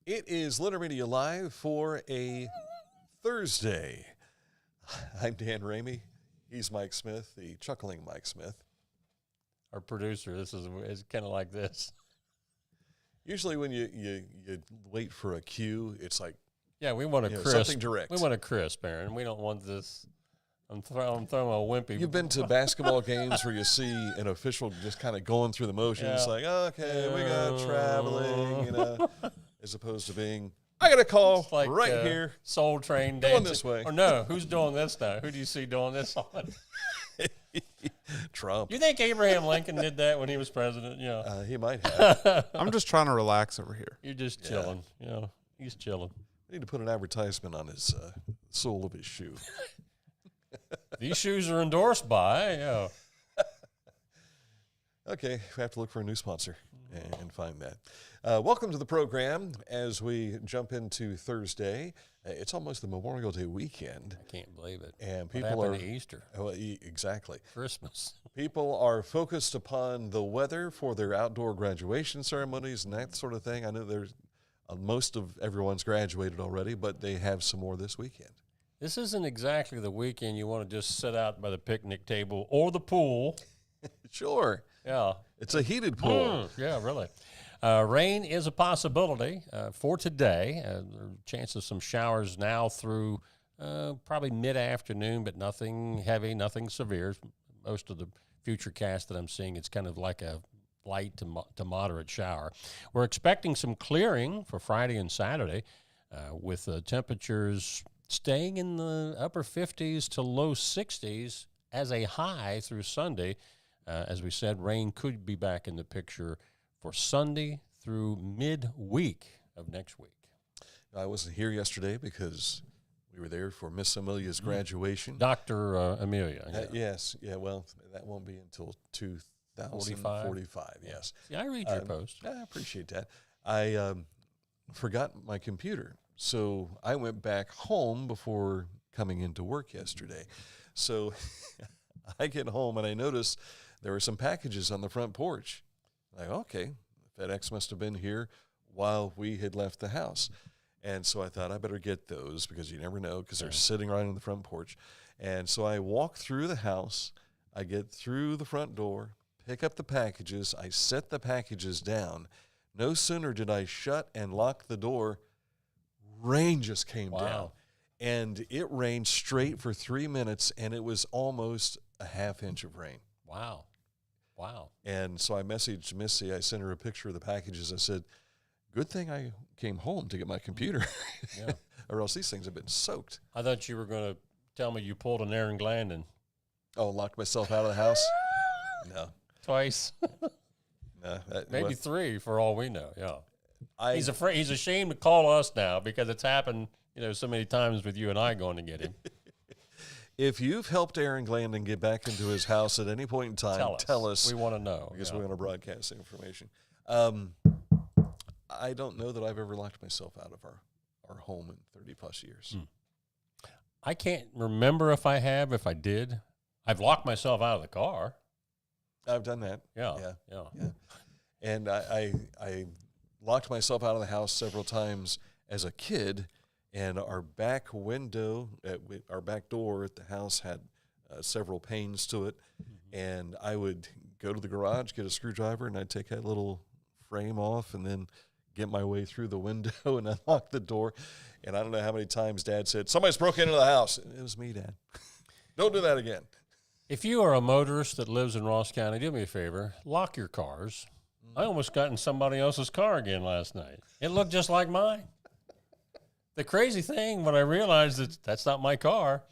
It is Leonard Media Live for a Thursday. I'm Dan Ramey. He's Mike Smith, the chuckling Mike Smith. Our producer, it's kind of like this. Usually when you wait for a cue, it's like, yeah, we want a crisp. something direct. We want a crisp, Byron. We don't want this. I'm throwing a wimpy. You've been to basketball games where you see an official just kind of going through the motions, like, okay, we got traveling, as opposed to being, I got a call like, here. Soul Train going dancing. this way. Or no, who's doing this now? Who do you see doing this on? Trump. You think Abraham Lincoln did that when he was president? Yeah. He might have. I'm just trying to relax over here. You're just chilling. He's chilling. I need to put an advertisement on his sole of his shoe. These shoes are endorsed by, Okay, we have to look for a new sponsor and find that. Welcome to the program as we jump into Thursday. It's almost the Memorial Day weekend. I can't believe it. And what people happened to Easter? Well, exactly. Christmas. People are focused upon the weather for their outdoor graduation ceremonies and that sort of thing. I know there's most of everyone's graduated already, but they have some more this weekend. This isn't exactly the weekend you want to just sit out by the picnic table or the pool. Sure. Yeah. It's a heated pool. Yeah, really. Rain is a possibility for today. There are chances of some showers now through probably mid-afternoon, but nothing heavy, nothing severe. Most of the future cast that I'm seeing, it's kind of like a light to moderate shower. We're expecting some clearing for Friday and Saturday with temperatures staying in the upper 50s to low 60s as a high through Sunday. As we said, rain could be back in the picture for Sunday through midweek of next week. I wasn't here yesterday because we were there for Miss Amelia's graduation. Dr. Amelia. Yes. Yeah, well, that won't be until 2045, yes. Yeah, I read your post. I appreciate that. I forgot my computer, so I went back home before coming into work yesterday. So I get home and I notice there were some packages on the front porch. Like, okay, FedEx must have been here while we had left the house. And so I thought I better get those because you never know because they're sitting right on the front porch. And so I walk through the house. I get through the front door, pick up the packages. I set the packages down. No sooner did I shut and lock the door, rain just came down. And it rained straight for 3 minutes, and it was almost a half inch of rain. Wow. And so I messaged Missy. I sent her a picture of the packages. I said, good thing I came home to get my computer, or else these things have been soaked. I thought you were going to tell me you pulled an Aaron Glandon. Oh, locked myself out of the house? No. Twice. No. Maybe three for all we know, yeah. He's afraid. He's ashamed to call us now because it's happened, so many times with you and I going to get him. If you've helped Aaron Glandon get back into his house at any point in time, tell us. We want to know. Because we want to broadcast information. I don't know that I've ever locked myself out of our home in 30-plus years. I can't remember if I have. If I did, I've locked myself out of the car. I've done that. Yeah. And I locked myself out of the house several times as a kid. And our back window, our back door at the house had several panes to it. Mm-hmm. And I would go to the garage, get a screwdriver, and I'd take that little frame off and then get my way through the window and unlock the door. And I don't know how many times Dad said, somebody's broke into the house. It was me, Dad. Don't do that again. If you are a motorist that lives in Ross County, do me a favor, lock your cars. I almost got in somebody else's car again last night. It looked just like mine. The crazy thing, when I realized that that's not my car,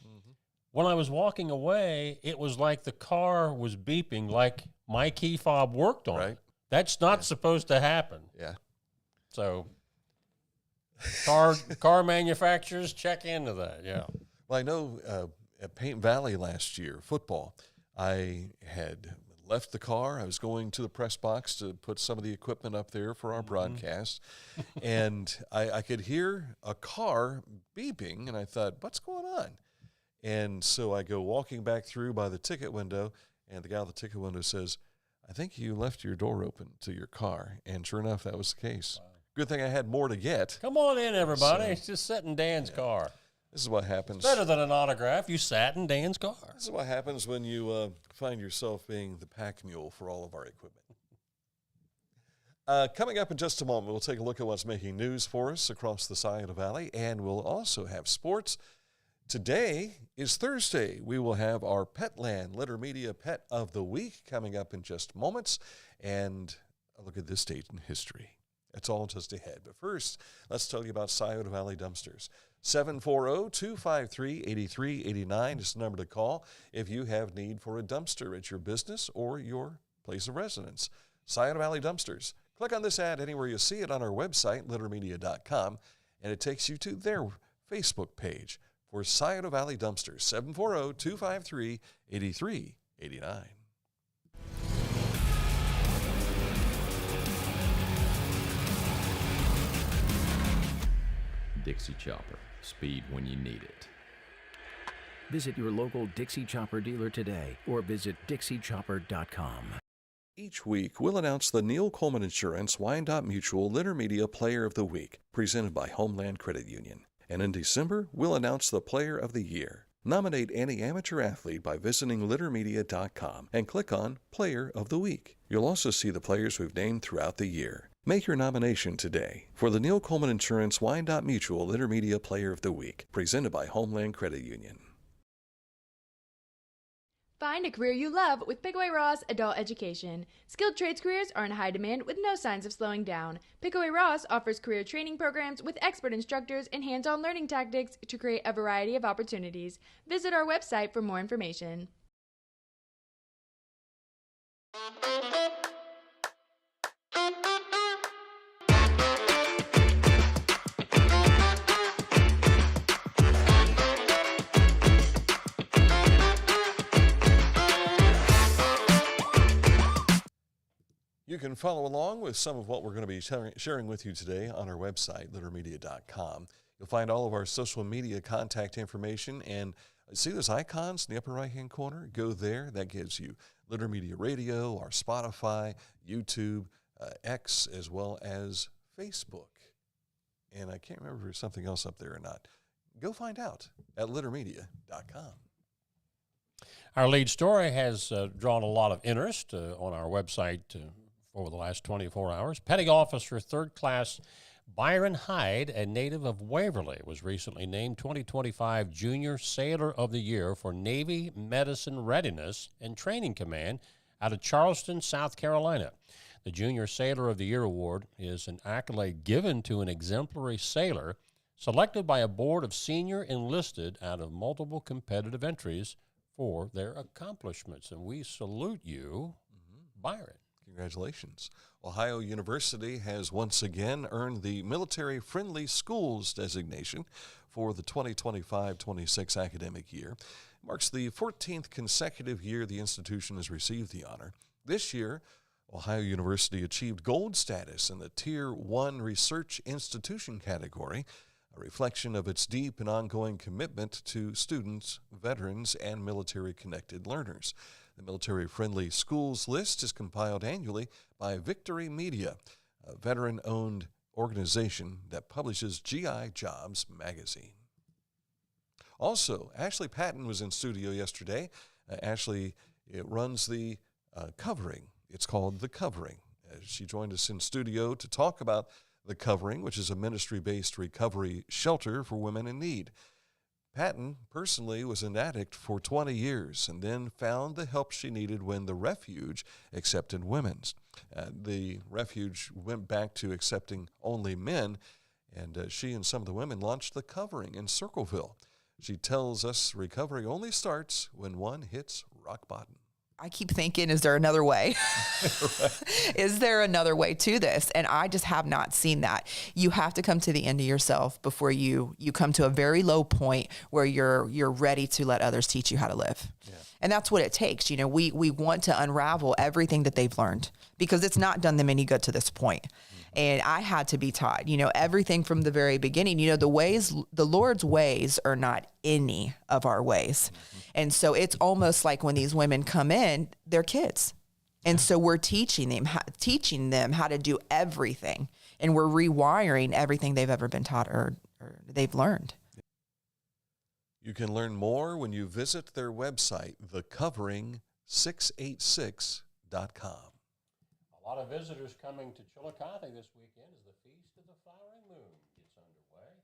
when I was walking away, it was like the car was beeping like my key fob worked on it. That's not supposed to happen. Yeah. So car manufacturers, check into that, yeah. Well, I know at Paint Valley last year, football, I had left the car. I was going to the press box to put some of the equipment up there for our broadcast, and I could hear a car beeping, and I thought, what's going on? And so I go walking back through by the ticket window, and the guy at the ticket window says, I think you left your door open to your car. And sure enough, that was the case. Wow. Good thing I had more to get. Come on in, everybody. Just sit in Dan's car. This is what happens. Better than an autograph. You sat in Dan's car. This is what happens when you find yourself being the pack mule for all of our equipment. Coming up in just a moment, we'll take a look at what's making news for us across the Scioto Valley, and we'll also have sports. Today is Thursday. We will have our Petland Litter Media Pet of the Week coming up in just moments, and a look at this date in history. That's all just ahead. But first, let's tell you about Scioto Valley Dumpsters. 740-253-8389 is the number to call if you have need for a dumpster at your business or your place of residence. Scioto Valley Dumpsters. Click on this ad anywhere you see it on our website, littermedia.com, and it takes you to their Facebook page for Scioto Valley Dumpsters. 740-253-8389. Dixie Chopper. Speed when you need it. Visit your local Dixie Chopper dealer today or visit DixieChopper.com. Each week, we'll announce the Neil Coleman Insurance Wyandotte Mutual Litter Media Player of the Week, presented by Homeland Credit Union. And in December, we'll announce the Player of the Year. Nominate any amateur athlete by visiting littermedia.com and click on Player of the Week. You'll also see the players we've named throughout the year. Make your nomination today for the Neil Coleman Insurance Wyandotte Mutual Litter Media Player of the Week, presented by Homeland Credit Union. Find a career you love with Pickaway Ross Adult Education. Skilled trades careers are in high demand with no signs of slowing down. Pickaway Ross offers career training programs with expert instructors and hands-on learning tactics to create a variety of opportunities. Visit our website for more information. You can follow along with some of what we're going to be sharing with you today on our website, littermedia.com. You'll find all of our social media contact information, and see those icons in the upper right-hand corner? Go there. That gives you Litter Media Radio, our Spotify, YouTube, X, as well as Facebook. And I can't remember if there's something else up there or not. Go find out at littermedia.com. Our lead story has drawn a lot of interest on our website over the last 24 hours. Petty Officer 3rd Class Byron Heid, a native of Waverly, was recently named 2025 Junior Sailor of the Year for Navy Medicine Readiness and Training Command out of Charleston, South Carolina. The Junior Sailor of the Year award is an accolade given to an exemplary sailor selected by a board of senior enlisted out of multiple competitive entries for their accomplishments. And we salute you, Byron. Congratulations. Ohio University has once again earned the Military Friendly Schools designation for the 2025-26 academic year. It marks the 14th consecutive year the institution has received the honor. This year, Ohio University achieved gold status in the Tier 1 Research Institution category, a reflection of its deep and ongoing commitment to students, veterans, and military-connected learners. The Military-Friendly Schools list is compiled annually by Victory Media, a veteran-owned organization that publishes GI Jobs magazine. Also, Ashley Patton was in studio yesterday. Ashley runs the Covering. It's called The Covering. She joined us in studio to talk about The Covering, which is a ministry-based recovery shelter for women in need. Patton personally was an addict for 20 years and then found the help she needed when the refuge accepted women. The refuge went back to accepting only men, and she and some of the women launched The Covering in Circleville. She tells us recovery only starts when one hits rock bottom. I keep thinking, is there another way? Is there another way to this? And I just have not seen that. You have to come to the end of yourself before you come to a very low point where you're ready to let others teach you how to live. Yeah. And that's what it takes. You know, we want to unravel everything that they've learned because it's not done them any good to this point. And I had to be taught, you know, everything from the very beginning. You know, the Lord's ways are not any of our ways. And so it's almost like when these women come in, they're kids. And so we're teaching them how to do everything. and we're rewiring everything they've ever been taught or they've learned. You can learn more when you visit their website, thecovering686.com. A lot of visitors coming to Chillicothe this weekend as the Feast of the Flowering Moon gets underway.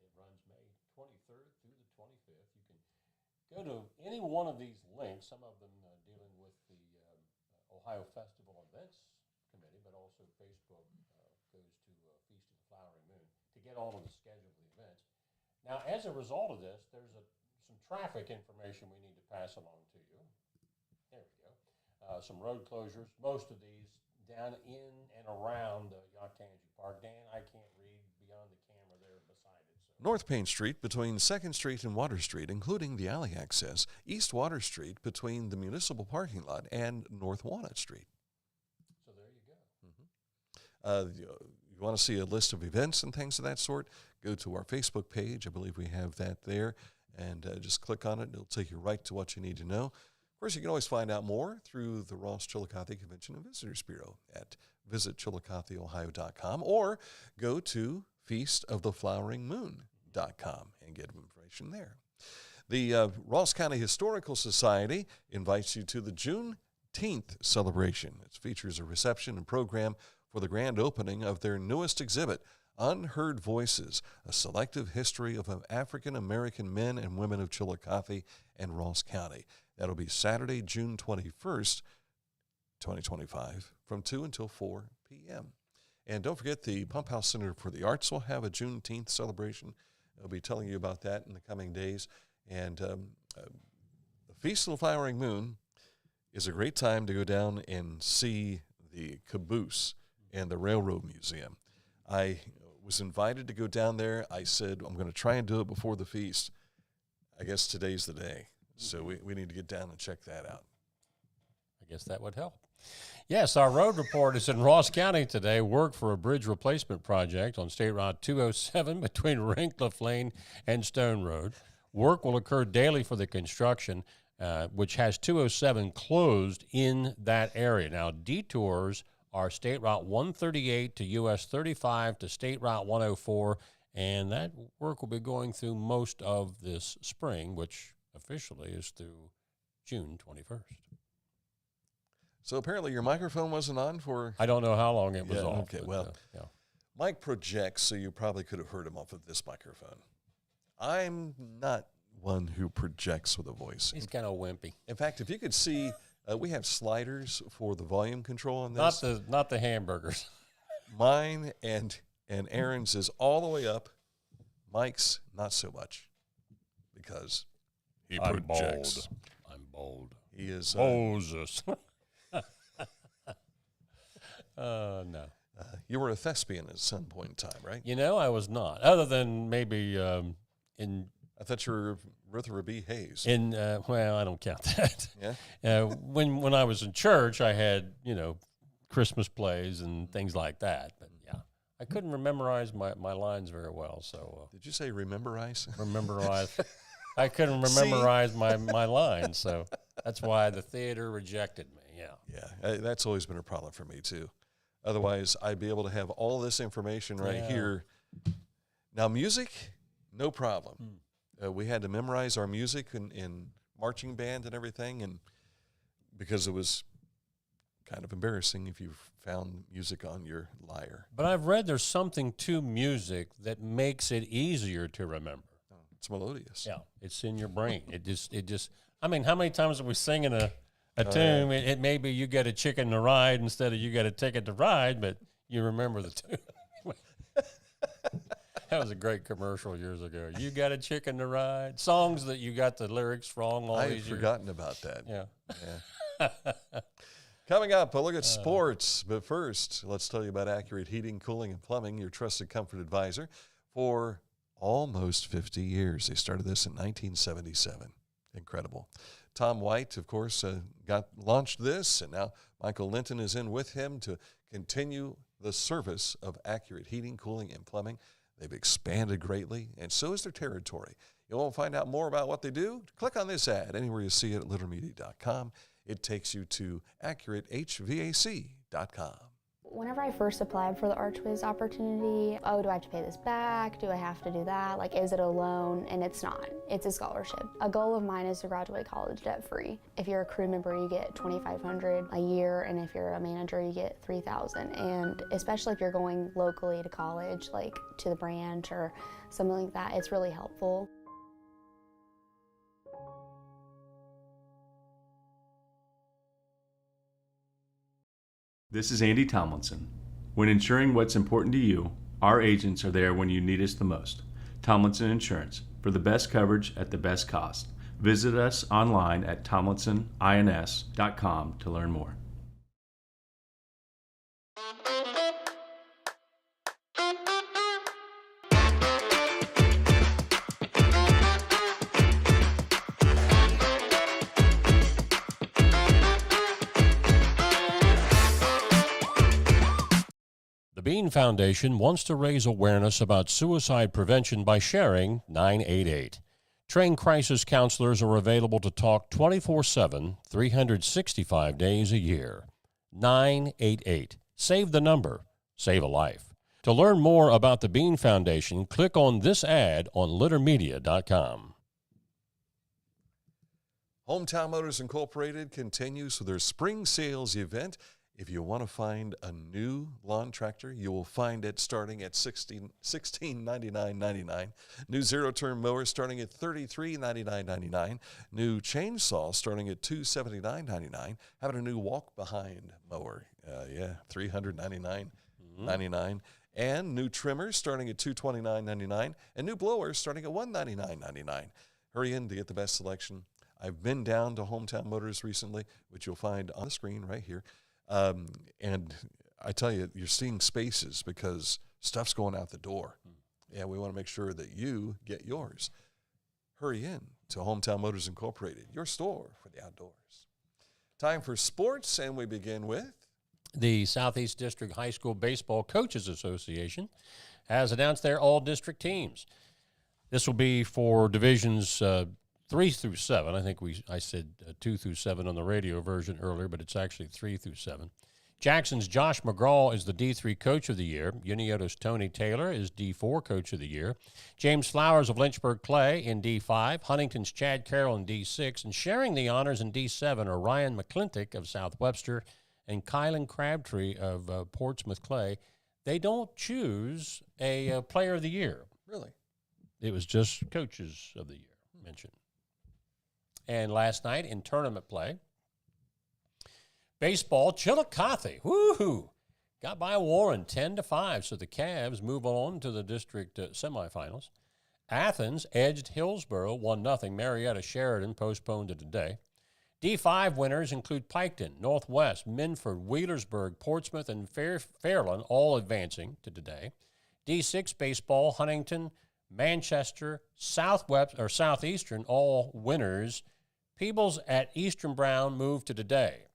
It runs May 23rd through the 25th. You can go to any one of these links, some of them dealing with the Ohio Festival Events Committee, but also Facebook goes to Feast of the Flowering Moon to get all of the schedule of the events. Now, as a result of this, there's some traffic information we need to pass along to you. There we go. Some road closures, most of these down in and around Yoctangi Park. Dan, I can't read beyond the camera there beside it. So. North Payne Street between 2nd Street and Water Street, including the alley access. East Water Street between the municipal parking lot and North Walnut Street. So there you go. You want to see a list of events and things of that sort, go to our Facebook page. I believe we have that there. And just click on it. It'll take you right to what you need to know. Of course, you can always find out more through the Ross Chillicothe Convention and Visitors Bureau at visitchillicotheohio.com or go to feastofthefloweringmoon.com and get information there. The Ross County Historical Society invites you to the Juneteenth celebration. It features a reception and program for the grand opening of their newest exhibit, Unheard Voices, a selective history of African-American men and women of Chillicothe and Ross County. That'll be Saturday, June 21st, 2025, from 2 until 4 p.m. And don't forget, the Pump House Center for the Arts will have a Juneteenth celebration. I'll be telling you about that in the coming days. And the Feast of the Flowering Moon is a great time to go down and see the caboose and the Railroad Museum. I was invited to go down there. I said, I'm going to try and do it before the feast. I guess today's the day. So we need to get down and check that out. I guess that would help. Yes, our road report is in Ross County today. Work for a bridge replacement project on State Route 207 between Rincliffe Lane and Stone Road. Work will occur daily for the construction, which has 207 closed in that area. Now, detours are State Route 138 to US 35 to State Route 104, and that work will be going through most of this spring, which officially is through June 21st. So apparently your microphone wasn't on for... I don't know how long it was off. Okay, but, well, yeah. Mike projects, so you probably could have heard him off of this microphone. I'm not one who projects with a voice. He's kind of wimpy. In fact, if you could see, we have sliders for the volume control on this. Not the hamburgers. Mine and Aaron's is all the way up. Mike's not so much because he projects. I'm bold. He is Moses. No. You were a thespian at some point in time, right? You know, I was not. Other than maybe in. I thought you were Rutherford B. Hayes. Well, I don't count that. Yeah. When I was in church, I had Christmas plays and things like that. But yeah, I couldn't memorize my lines very well. So Did you say rememberize? Memorize. I couldn't memorize my lines, so that's why the theater rejected me. Yeah, that's always been a problem for me too. Otherwise, I'd be able to have all this information right here. Now, music, no problem. We had to memorize our music in marching band and everything, and because it was kind of embarrassing if you found music on your lyre. But I've read there's something to music that makes it easier to remember. It's melodious. Yeah, it's in your brain. It just. I mean, how many times are we singing a tune? It may be you got a chicken to ride instead of you got a ticket to ride, but you remember the tune. That was a great commercial years ago. You got a chicken to ride. Songs that you got the lyrics wrong all these years. I've forgotten about that. Yeah. Coming up, a look at sports. But first, let's tell you about Accurate Heating, Cooling, and Plumbing, your trusted comfort advisor for almost 50 years. They started this in 1977. Incredible. Tom White, of course, launched this, and now Michael Linton is in with him to continue the service of Accurate Heating, Cooling, and Plumbing. They've expanded greatly, and so is their territory. You want to find out more about what they do? Click on this ad anywhere you see it at littlemedia.com. It takes you to AccurateHVAC.com. Whenever I first applied for the Archways opportunity, do I have to pay this back? Do I have to do that? Like, is it a loan? And it's not. It's a scholarship. A goal of mine is to graduate college debt-free. If you're a crew member, you get $2,500 a year, and if you're a manager, you get $3,000. And especially if you're going locally to college, like to the branch or something like that, it's really helpful. This is Andy Tomlinson. When ensuring what's important to you, our agents are there when you need us the most. Tomlinson Insurance, for the best coverage at the best cost. Visit us online at tomlinsonins.com to learn more. The Bean Foundation wants to raise awareness about suicide prevention by sharing 988. Trained crisis counselors are available to talk 24/7, 365 days a year. 988. Save the number. Save a life. To learn more about the Bean Foundation, click on this ad on littermedia.com. Hometown Motors Incorporated continues with their spring sales event. If you want to find a new lawn tractor, you will find it starting at $1699.99. New zero-turn mower starting at $3399.99. New chainsaw starting at $279.99. Having a new walk-behind mower, $399.99. And new trimmers starting at $229.99. And new blowers starting at $199.99. Hurry in to get the best selection. I've been down to Hometown Motors recently, which you'll find on the screen right here. And I tell you, you're seeing spaces because stuff's going out the door. And we want to make sure that you get yours. Hurry in to Hometown Motors Incorporated, your store for the outdoors. Time for sports, and we begin with The Southeast District High School Baseball Coaches Association has announced their all-district teams. This will be for divisions 3 through 7. I think I said 2 through 7 on the radio version earlier, but it's actually 3 through 7. Jackson's Josh McGraw is the D3 Coach of the Year. Unioto's Tony Taylor is D4 Coach of the Year. James Flowers of Lynchburg Clay in D5. Huntington's Chad Carroll in D6. And sharing the honors in D7 are Ryan McClintock of South Webster and Kylan Crabtree of Portsmouth Clay. They don't choose a Player of the Year. really. It was just Coaches of the Year mentioned. And last night in tournament play, baseball, Chillicothe, woohoo, got by Warren 10-5, so the Cavs move on to the district semifinals. Athens edged Hillsborough 1-0. Marietta Sheridan postponed to today. D5 winners include Piketon, Northwest, Minford, Wheelersburg, Portsmouth, and Fairland, all advancing to today. D6 baseball, Huntington, Manchester, Southeastern, all winners. Peebles at Eastern Brown moved to today.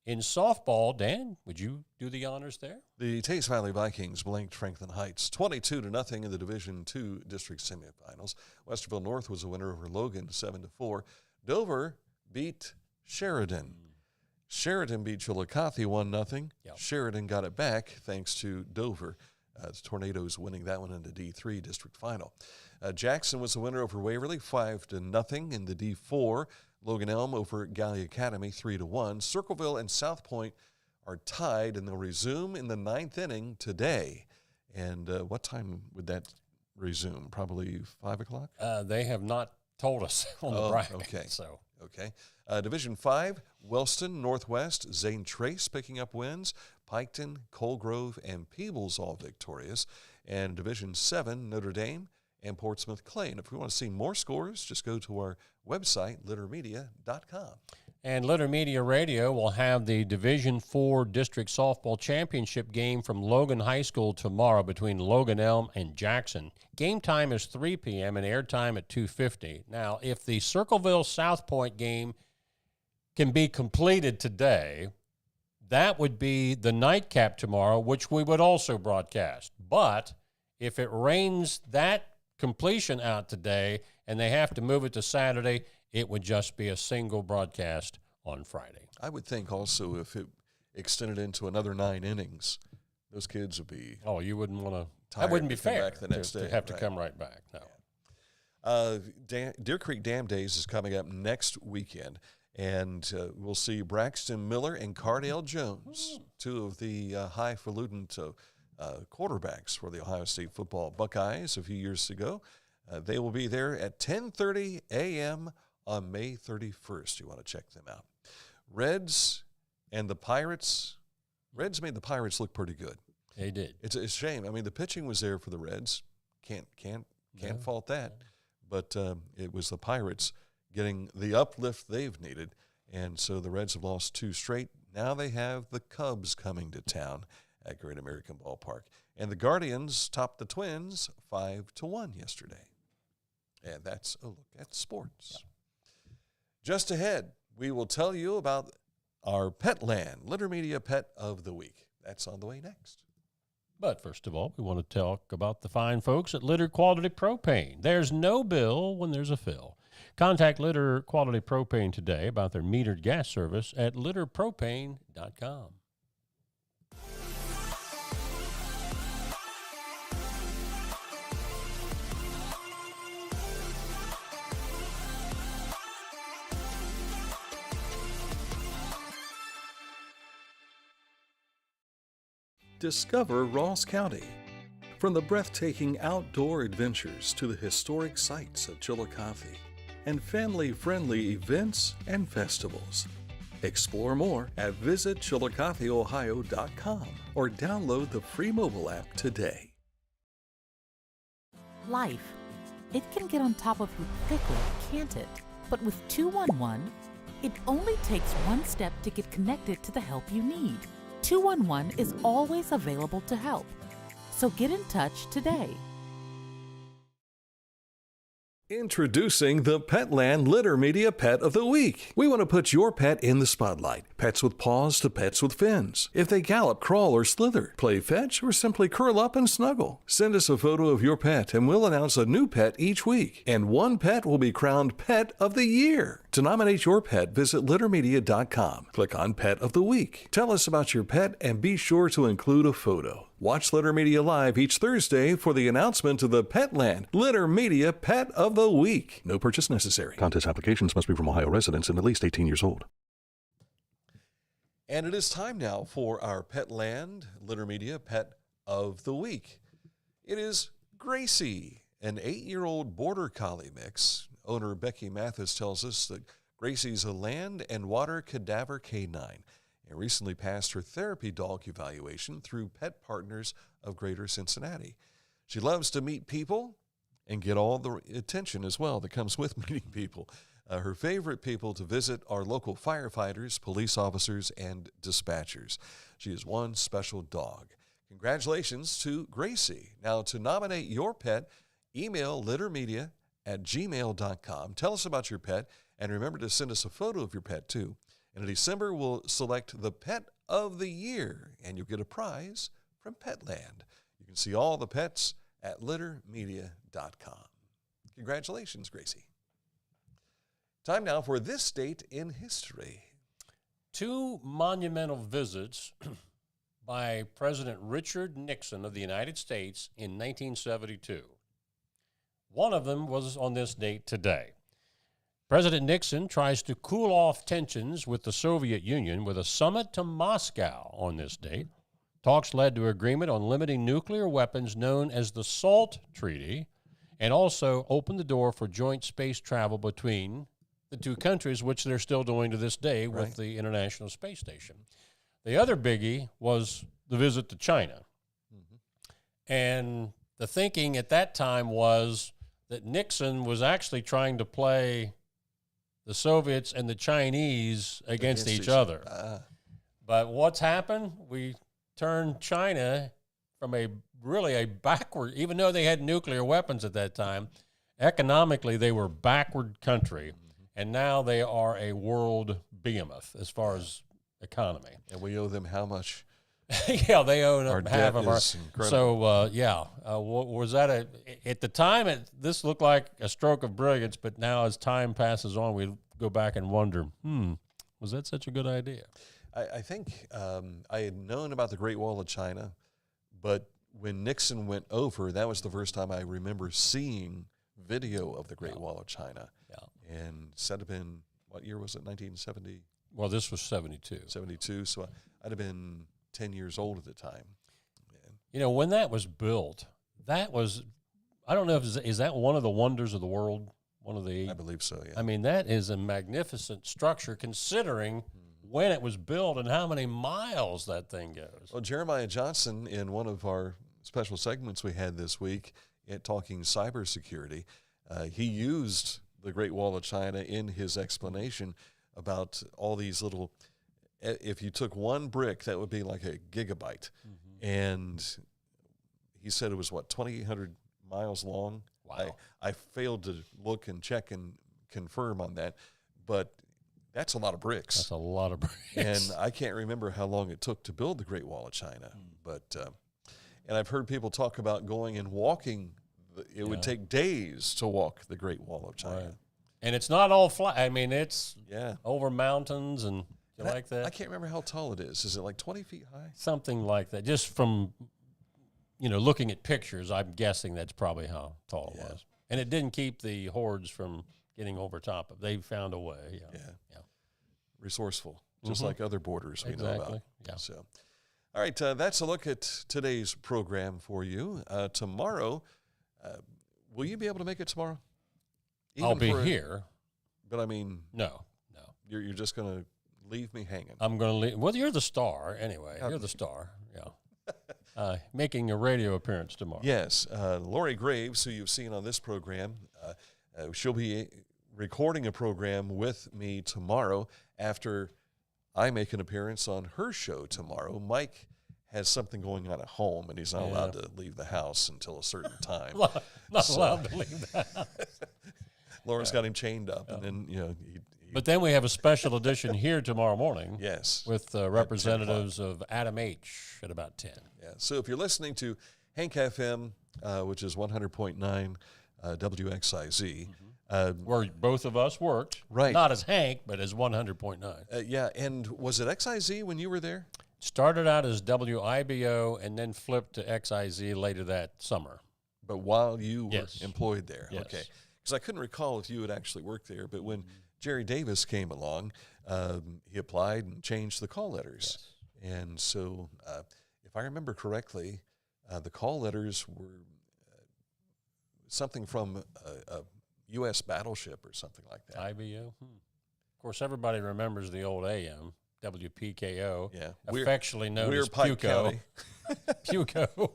In softball, Dan, would you do the honors there? The Taste Valley Vikings blanked Franklin Heights 22-0 in the Division II district semifinals. Westerville North was a winner over Logan 7-4. Dover beat Sheridan. Sheridan beat Chillicothe 1-0. Yep. Sheridan got it back thanks to Dover. The Tornadoes winning that one in the D3 district final. Jackson was the winner over Waverly 5-0 in the D4. Logan Elm over Galley Academy 3-1. Circleville and South Point are tied, and they'll resume in the 9th inning today. And what time would that resume? Probably 5 o'clock? They have not told us on the bracket. Okay. So. Okay. Division 5, Wellston, Northwest, Zane Trace picking up wins. Piketon, Colegrove, and Peebles all victorious. And Division 7, Notre Dame and Portsmouth Clay. And if we want to see more scores, just go to our website, littermedia.com. And Litter Media Radio will have the Division IV District Softball Championship game from Logan High School tomorrow between Logan Elm and Jackson. Game time is 3 p.m. and airtime at 2:50. Now, if the Circleville South Point game can be completed today, that would be the nightcap tomorrow, which we would also broadcast. But if it rains that completion out today and they have to move it to Saturday, it would just be a single broadcast on Friday. I would think also if extended into another 9 innings, those kids would be Oh, you wouldn't want to. tired That wouldn't be to come fair back the next to day, have to right. come right back. No. Deer Creek Dam Days is coming up next weekend, and we'll see Braxton Miller and Cardale Jones, two of the highfalutin quarterbacks for the Ohio State football Buckeyes a few years ago. They will be there at 10:30 a.m. on May 31st. You want to check them out. Reds and the Pirates. Reds made the Pirates look pretty good. They did. It's a shame. I mean, the pitching was there for the Reds. Can't fault that. But it was the Pirates getting the uplift they've needed, and so the Reds have lost 2 straight. Now they have the Cubs coming to town at Great American Ballpark, and the Guardians topped the Twins 5-1 yesterday. And that's a look at sports. Just ahead, we will tell you about our Petland Litter Media Pet of the Week. That's on the way next. But first of all, we want to talk about the fine folks at Litter Quality Propane. There's no bill when there's a fill. Contact Litter Quality Propane today about their metered gas service at litterpropane.com. Discover Ross County. From the breathtaking outdoor adventures to the historic sights of Chillicothe and family-friendly events and festivals. Explore more at visitchillicotheohio.com or download the free mobile app today. Life. It can get on top of you quickly, can't it? But with 211, it only takes one step to get connected to the help you need. 211 is always available to help. So get in touch today. Introducing the Petland Litter Media Pet of the Week. We want to put your pet in the spotlight. Pets with paws to pets with fins. If they gallop, crawl, or slither, play fetch, or simply curl up and snuggle. Send us a photo of your pet and we'll announce a new pet each week. And one pet will be crowned Pet of the Year. To nominate your pet, visit littermedia.com. Click on Pet of the Week. Tell us about your pet and be sure to include a photo. Watch Litter Media Live each Thursday for the announcement of the Petland Litter Media Pet of the Week. No purchase necessary. Contest applications must be from Ohio residents and at least 18 years old. And it is time now for our Petland Litter Media Pet of the Week. It is Gracie, an 8-year-old border collie mix. Owner Becky Mathis tells us that Gracie's a land and water cadaver canine and recently passed her therapy dog evaluation through Pet Partners of Greater Cincinnati. She loves to meet people and get all the attention as well that comes with meeting people. Her favorite people to visit are local firefighters, police officers, and dispatchers. She is one special dog. Congratulations to Gracie. Now, to nominate your pet, email littermedia@gmail.com. Tell us about your pet, and remember to send us a photo of your pet, too. And in December, we'll select the Pet of the Year, and you'll get a prize from Petland. You can see all the pets at littermedia.com. Congratulations, Gracie. Time now for This Date in History. 2 monumental visits by President Richard Nixon of the United States in 1972. One of them was on this date today. President Nixon tries to cool off tensions with the Soviet Union with a summit to Moscow on this date. Talks led to agreement on limiting nuclear weapons known as the SALT Treaty, and also opened the door for joint space travel between the two countries, which they're still doing to this day with the International Space Station. The other biggie was the visit to China. And the thinking at that time was that Nixon was actually trying to play the Soviets and the Chinese against each other. But what's happened? We turned China from a backward, even though they had nuclear weapons at that time, economically they were a backward country, and now they are a world behemoth as far as economy. And we owe them how much? Yeah, they own our half debt of our. is incredible. So was that at the time? This looked like a stroke of brilliance, but now as time passes on, we go back and wonder, was that such a good idea? I think I had known about the Great Wall of China, but when Nixon went over, that was the first time I remember seeing video of the Great Wall of China. Yeah. And said have been, what year was it, 1970? Well, this was 72. 72, so I'd have been 10 years old at the time. And You know, when that was built, that was, I don't know if, is that one of the wonders of the world? One of the, I believe so, yeah. I mean, that is a magnificent structure considering when it was built and how many miles that thing goes. Well, Jeremiah Johnson, in one of our special segments we had this week at Talking Cybersecurity, he used the Great Wall of China in his explanation about all these little, if you took one brick, that would be like a gigabyte. And he said it was, what, 2,800 miles long? Wow. I failed to look and check and confirm on that, but that's a lot of bricks. That's a lot of bricks. And I can't remember how long it took to build the Great Wall of China, but and I've heard people talk about going and walking. It would take days to walk the Great Wall of China. Right. And it's not all flat. I mean, it's Yeah. over mountains and like that. I can't remember how tall it is. Is it like 20 feet high? Something like that. Just from, looking at pictures, I'm guessing that's probably how tall it was. And it didn't keep the hordes from getting over top of it. They found a way. Yeah. Resourceful, just like other borders we know about. Exactly. Yeah. So, all right, that's a look at today's program for you. Tomorrow, will you be able to make it tomorrow? I'll be for here. But I mean, No. you're just going to leave me hanging. I'm going to leave. Well, you're the star anyway. You're the star. Yeah. Making a radio appearance tomorrow. Yes, Lori Graves, who you've seen on this program, she'll be recording a program with me tomorrow after I make an appearance on her show tomorrow. Mike has something going on at home, and he's not allowed to leave the house until a certain time. Not allowed to leave the house. Laura's got him chained up, and then, But then we have a special edition here tomorrow morning. Yes. With representatives of Adam H. at about 10. Yeah. So if you're listening to Hank FM, which is 100.9 WXIZ, where both of us worked. Right. Not as Hank, but as 100.9. yeah, and was it XIZ when you were there? Started out as WIBO and then flipped to XIZ later that summer. But while you were Yes. employed there? Yes. Okay. Because I couldn't recall if you had actually worked there, but when Jerry Davis came along, he applied and changed the call letters. Yes. And so if I remember correctly, the call letters were something from a U.S. battleship or something like that. IBO? Of course, everybody remembers the old AM, WPKO, Yeah. affectionately known We're as Pike Puco. County. Puco.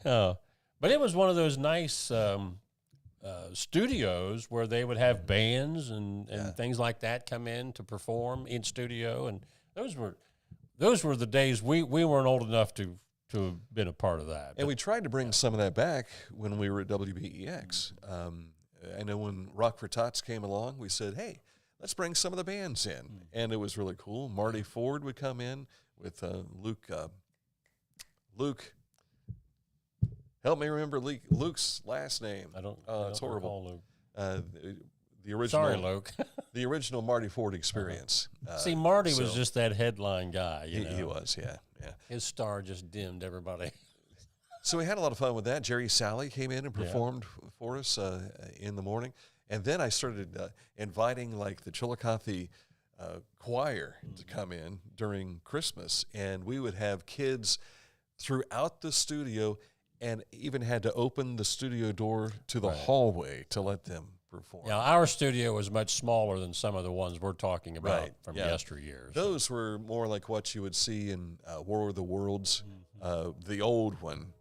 But it was one of those nice studios where they would have bands and things like that come in to perform in studio, and those were the days we weren't old enough to have been a part of that. And we tried to bring some of that back when we were at WBEX. I know when Rock for Tots came along, we said, hey, let's bring some of the bands in. And it was really cool. Marty Ford would come in with Luke. Help me remember Luke's last name. I don't. It's horrible. Luke. The original. Sorry, Luke. The original Marty Ford Experience. See, Marty was just that headline guy. He was, yeah. His star just dimmed everybody. So we had a lot of fun with that. Jerry Sally came in and performed for us in the morning. And then I started inviting like the Chillicothe choir to come in during Christmas. And we would have kids throughout the studio and even had to open the studio door to the hallway to let them perform. Yeah, our studio was much smaller than some of the ones we're talking about from yesteryears. Those were more like what you would see in War of the Worlds, the old one.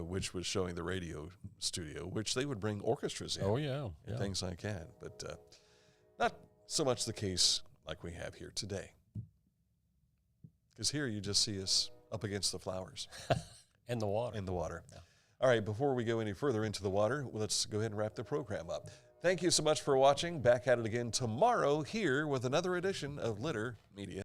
Which was showing the radio studio, which they would bring orchestras in. And things like that. But not so much the case like we have here today. Because here you just see us up against the flowers. In the water. In the water. Yeah. All right, before we go any further into the water, let's go ahead and wrap the program up. Thank you so much for watching. Back at it again tomorrow here with another edition of Litter Media.